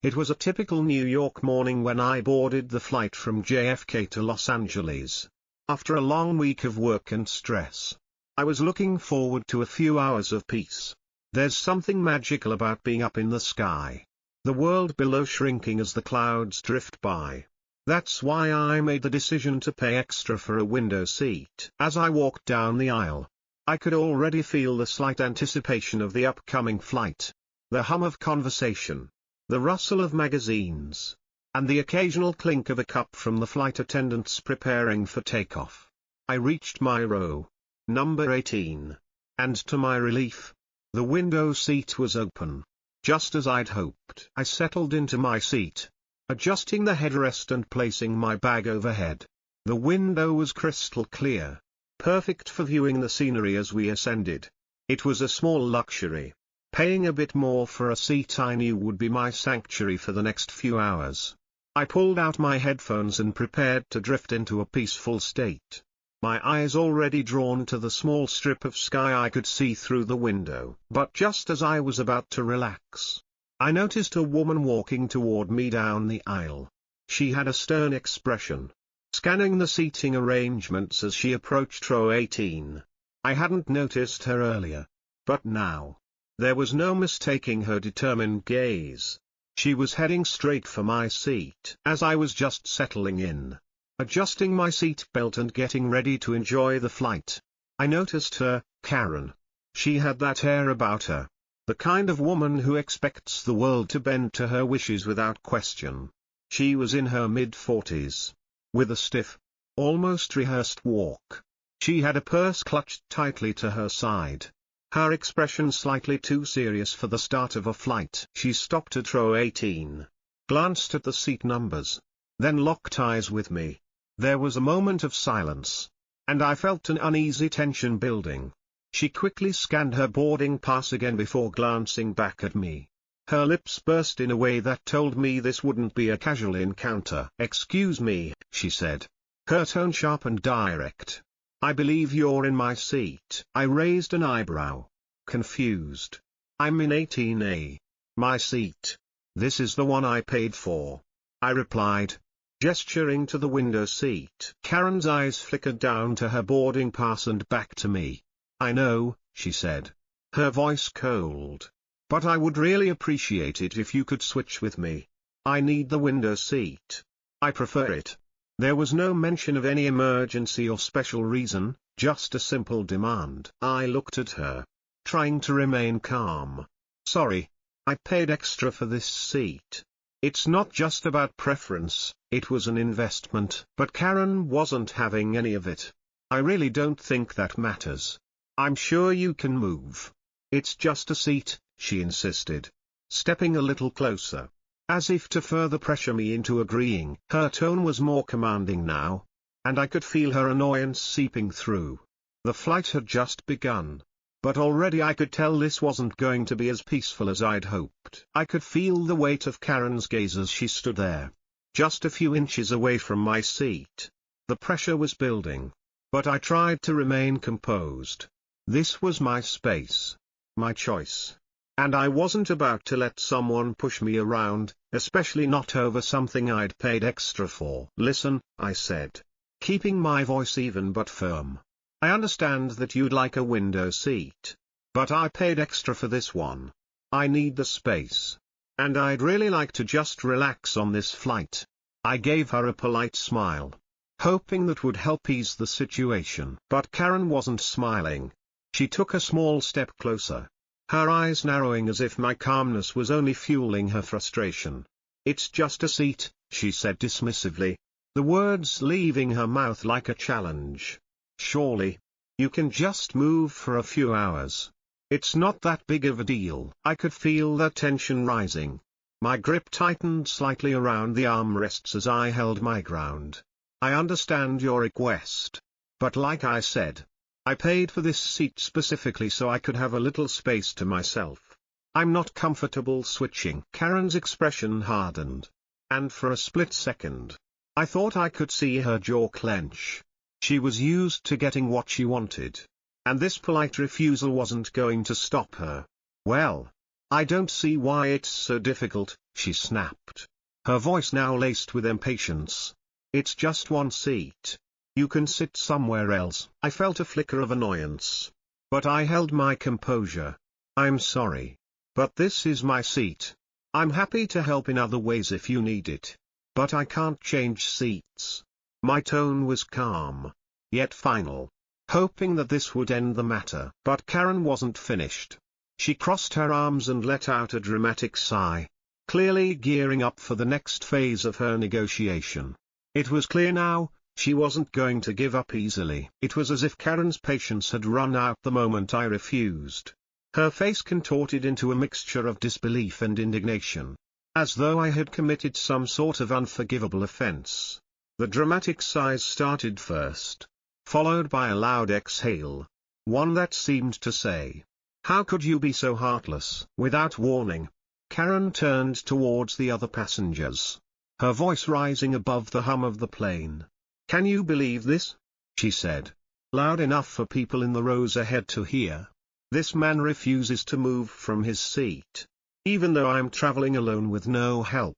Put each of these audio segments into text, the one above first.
It was a typical New York morning when I boarded the flight from JFK to Los Angeles. After a long week of work and stress, I was looking forward to a few hours of peace. There's something magical about being up in the sky, the world below shrinking as the clouds drift by. That's why I made the decision to pay extra for a window seat. As I walked down the aisle, I could already feel the slight anticipation of the upcoming flight, the hum of conversation, the rustle of magazines, and the occasional clink of a cup from the flight attendants preparing for takeoff. I reached my row, number 18, and to my relief, the window seat was open. Just as I'd hoped. I settled into my seat, adjusting the headrest and placing my bag overhead. The window was crystal clear, perfect for viewing the scenery as we ascended. It was a small luxury, paying a bit more for a seat I knew would be my sanctuary for the next few hours. I pulled out my headphones and prepared to drift into a peaceful state, my eyes already drawn to the small strip of sky I could see through the window. But just as I was about to relax, I noticed a woman walking toward me down the aisle. She had a stern expression, scanning the seating arrangements as she approached row 18. I hadn't noticed her earlier, but now, there was no mistaking her determined gaze. She was heading straight for my seat. As I was just settling in, adjusting my seat belt and getting ready to enjoy the flight, I noticed her, Karen. She had that air about her, the kind of woman who expects the world to bend to her wishes without question. She was in her mid-40s, with a stiff, almost rehearsed walk. She had a purse clutched tightly to her side, her expression slightly too serious for the start of a flight. She stopped at row 18, glanced at the seat numbers, then locked eyes with me. There was a moment of silence, and I felt an uneasy tension building. She quickly scanned her boarding pass again before glancing back at me. Her lips burst in a way that told me this wouldn't be a casual encounter. "Excuse me," she said, her tone sharp and direct. "I believe you're in my seat." I raised an eyebrow, confused. "I'm in 18A. My seat. This is the one I paid for," I replied, gesturing to the window seat. Karen's eyes flickered down to her boarding pass and back to me. "I know," she said, her voice cold, "but I would really appreciate it if you could switch with me. I need the window seat. I prefer it." There was no mention of any emergency or special reason, just a simple demand. I looked at her, trying to remain calm. "Sorry, I paid extra for this seat. It's not just about preference, it was an investment." But Karen wasn't having any of it. "I really don't think that matters. I'm sure you can move. It's just a seat," she insisted, stepping a little closer, as if to further pressure me into agreeing. Her tone was more commanding now, and I could feel her annoyance seeping through. The flight had just begun, but already I could tell this wasn't going to be as peaceful as I'd hoped. I could feel the weight of Karen's gaze as she stood there, just a few inches away from my seat. The pressure was building, but I tried to remain composed. This was my space, my choice, and I wasn't about to let someone push me around, especially not over something I'd paid extra for. "Listen," I said, keeping my voice even but firm. "I understand that you'd like a window seat, but I paid extra for this one. I need the space, and I'd really like to just relax on this flight." I gave her a polite smile, hoping that would help ease the situation. But Karen wasn't smiling. She took a small step closer, her eyes narrowing as if my calmness was only fueling her frustration. "It's just a seat," she said dismissively, the words leaving her mouth like a challenge. "Surely, you can just move for a few hours. It's not that big of a deal." I could feel that tension rising. My grip tightened slightly around the armrests as I held my ground. "I understand your request, but like I said, I paid for this seat specifically so I could have a little space to myself. I'm not comfortable switching." Karen's expression hardened, and for a split second, I thought I could see her jaw clench. She was used to getting what she wanted, and this polite refusal wasn't going to stop her. "Well, I don't see why it's so difficult," she snapped. Her voice now laced with impatience. It's just one seat. You can sit somewhere else. I felt a flicker of annoyance. But I held my composure. I'm sorry. But this is my seat. I'm happy to help in other ways if you need it. But I can't change seats. My tone was calm, yet final, hoping that this would end the matter. But Karen wasn't finished. She crossed her arms and let out a dramatic sigh, clearly gearing up for the next phase of her negotiation. It was clear now, she wasn't going to give up easily. It was as if Karen's patience had run out the moment I refused. Her face contorted into a mixture of disbelief and indignation, as though I had committed some sort of unforgivable offense. The dramatic sighs started first, followed by a loud exhale, one that seemed to say, "How could you be so heartless?" Without warning, Karen turned towards the other passengers, her voice rising above the hum of the plane. "Can you believe this?" she said, loud enough for people in the rows ahead to hear. "This man refuses to move from his seat, even though I'm traveling alone with no help.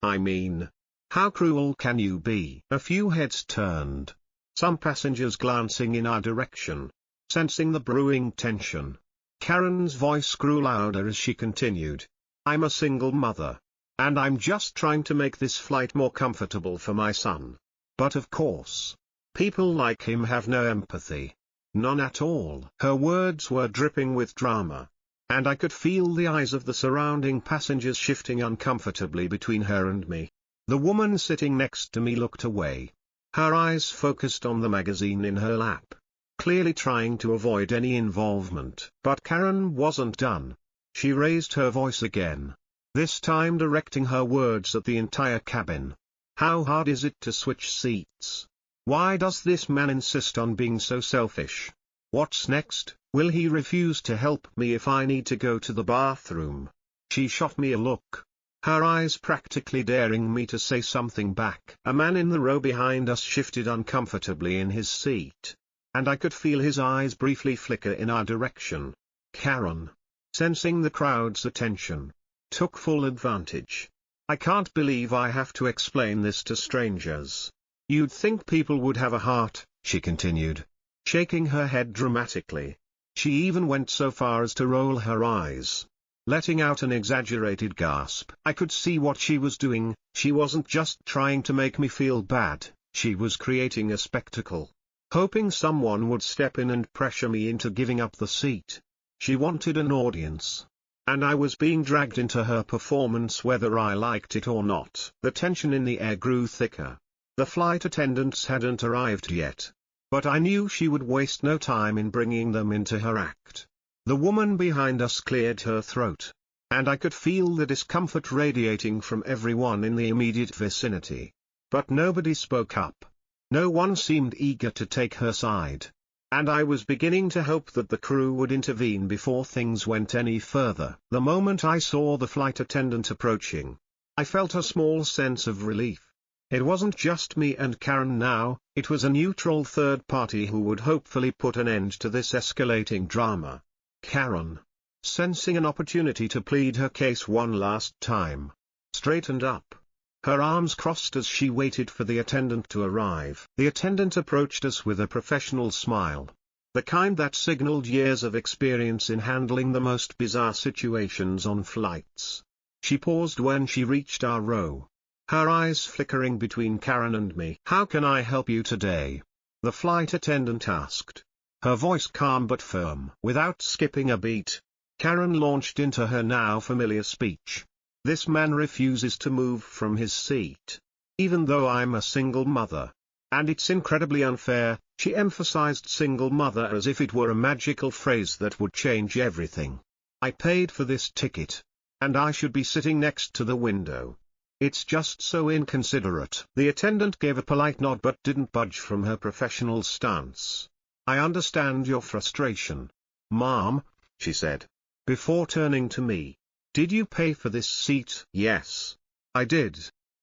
I mean, how cruel can you be?" A few heads turned, some passengers glancing in our direction, sensing the brewing tension. Karen's voice grew louder as she continued. "I'm a single mother, and I'm just trying to make this flight more comfortable for my son. But of course, people like him have no empathy. None at all." Her words were dripping with drama, and I could feel the eyes of the surrounding passengers shifting uncomfortably between her and me. The woman sitting next to me looked away, her eyes focused on the magazine in her lap, clearly trying to avoid any involvement. But Karen wasn't done. She raised her voice again, this time directing her words at the entire cabin. "How hard is it to switch seats? Why does this man insist on being so selfish? What's next? Will he refuse to help me if I need to go to the bathroom?" She shot me a look, her eyes practically daring me to say something back. A man in the row behind us shifted uncomfortably in his seat, and I could feel his eyes briefly flicker in our direction. Karen, sensing the crowd's attention, took full advantage. "I can't believe I have to explain this to strangers. You'd think people would have a heart," she continued, shaking her head dramatically. She even went so far as to roll her eyes, letting out an exaggerated gasp. I could see what she was doing. She wasn't just trying to make me feel bad, she was creating a spectacle, hoping someone would step in and pressure me into giving up the seat. She wanted an audience, and I was being dragged into her performance whether I liked it or not. The tension in the air grew thicker. The flight attendants hadn't arrived yet, but I knew she would waste no time in bringing them into her act. The woman behind us cleared her throat, and I could feel the discomfort radiating from everyone in the immediate vicinity. But nobody spoke up. No one seemed eager to take her side, and I was beginning to hope that the crew would intervene before things went any further. The moment I saw the flight attendant approaching, I felt a small sense of relief. It wasn't just me and Karen now, it was a neutral third party who would hopefully put an end to this escalating drama. Karen, sensing an opportunity to plead her case one last time, straightened up. Her arms crossed as she waited for the attendant to arrive. The attendant approached us with a professional smile, the kind that signaled years of experience in handling the most bizarre situations on flights. She paused when she reached our row, her eyes flickering between Karen and me. "How can I help you today?" the flight attendant asked, her voice calm but firm. Without skipping a beat, Karen launched into her now familiar speech. "This man refuses to move from his seat, even though I'm a single mother. And it's incredibly unfair." She emphasized single mother as if it were a magical phrase that would change everything. "I paid for this ticket, and I should be sitting next to the window. It's just so inconsiderate." The attendant gave a polite nod but didn't budge from her professional stance. "I understand your frustration, ma'am," she said, before turning to me. "Did you pay for this seat?" "Yes, I did,"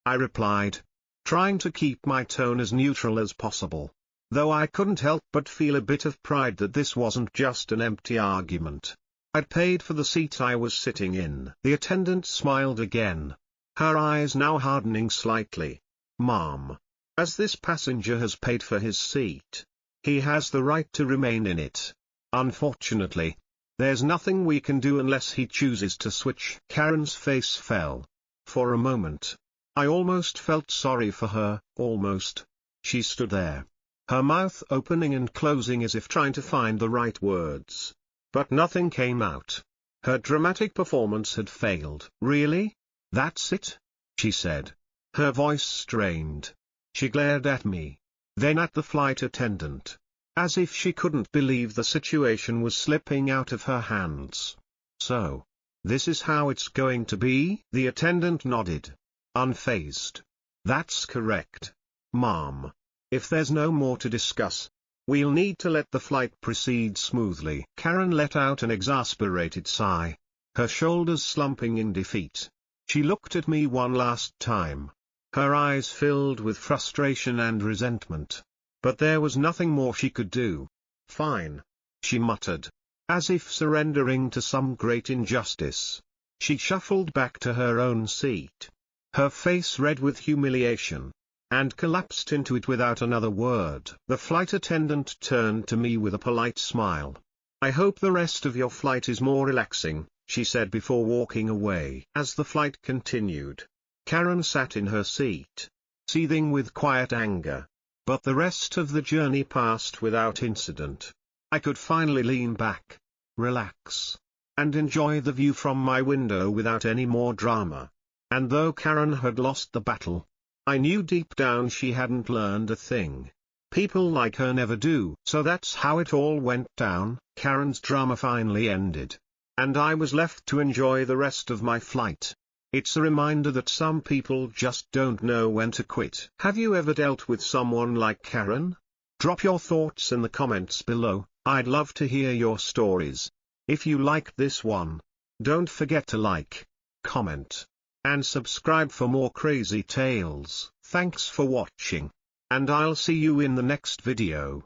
I replied, trying to keep my tone as neutral as possible, though I couldn't help but feel a bit of pride that this wasn't just an empty argument. "I'd paid for the seat I was sitting in." The attendant smiled again, her eyes now hardening slightly. "Mom, as this passenger has paid for his seat, he has the right to remain in it. Unfortunately, there's nothing we can do unless he chooses to switch." Karen's face fell. For a moment, I almost felt sorry for her, almost. She stood there, her mouth opening and closing as if trying to find the right words. But nothing came out. Her dramatic performance had failed. "Really? That's it?" she said. Her voice strained. She glared at me, then at the flight attendant, as if she couldn't believe the situation was slipping out of her hands. "So, this is how it's going to be?" The attendant nodded, unfazed. "That's correct, Mom. If there's no more to discuss, we'll need to let the flight proceed smoothly." Karen let out an exasperated sigh, her shoulders slumping in defeat. She looked at me one last time, her eyes filled with frustration and resentment. But there was nothing more she could do. "Fine," she muttered, as if surrendering to some great injustice. She shuffled back to her own seat, her face red with humiliation, and collapsed into it without another word. The flight attendant turned to me with a polite smile. "I hope the rest of your flight is more relaxing," she said before walking away. As the flight continued, Karen sat in her seat, seething with quiet anger. But the rest of the journey passed without incident. I could finally lean back, relax, and enjoy the view from my window without any more drama. And though Karen had lost the battle, I knew deep down she hadn't learned a thing. People like her never do. So that's how it all went down. Karen's drama finally ended, and I was left to enjoy the rest of my flight. It's a reminder that some people just don't know when to quit. Have you ever dealt with someone like Karen? Drop your thoughts in the comments below. I'd love to hear your stories. If you liked this one, don't forget to like, comment, and subscribe for more crazy tales. Thanks for watching, and I'll see you in the next video.